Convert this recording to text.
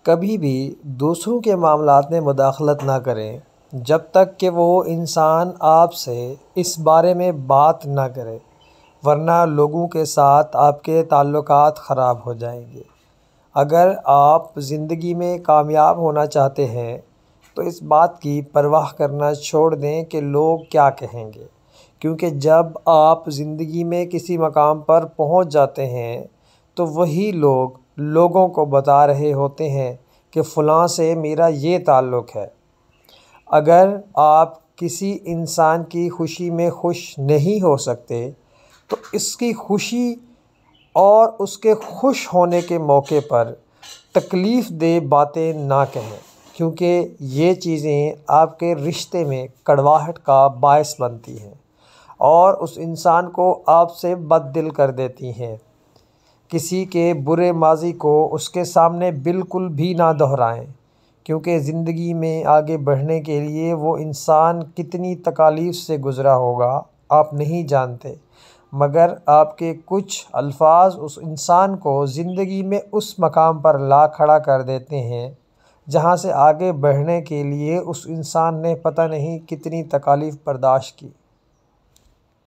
कभी भी दूसरों के मामलात में मुदाखलत ना करें जब तक कि वो इंसान आपसे इस बारे में बात ना करे, वरना लोगों के साथ आपके ताल्लुकात ख़राब हो जाएंगे। अगर आप ज़िंदगी में कामयाब होना चाहते हैं तो इस बात की परवाह करना छोड़ दें कि लोग क्या कहेंगे, क्योंकि जब आप ज़िंदगी में किसी मकाम पर पहुंच जाते हैं तो वही लोग लोगों को बता रहे होते हैं कि फ़लाँ से मेरा ये ताल्लुक़ है। अगर आप किसी इंसान की खुशी में खुश नहीं हो सकते तो इसकी खुशी और उसके खुश होने के मौके पर तकलीफ़ दे बातें ना कहें, क्योंकि ये चीज़ें आपके रिश्ते में कड़वाहट का बायस बनती हैं और उस इंसान को आपसे बददिल कर देती हैं। किसी के बुरे माज़ी को उसके सामने बिल्कुल भी ना दोहराएं, क्योंकि ज़िंदगी में आगे बढ़ने के लिए वो इंसान कितनी तकालीफ़ से गुज़रा होगा आप नहीं जानते, मगर आपके कुछ अल्फाज उस इंसान को ज़िंदगी में उस मकाम पर ला खड़ा कर देते हैं जहाँ से आगे बढ़ने के लिए उस इंसान ने पता नहीं कितनी तकालीफ़ बर्दाश्त की।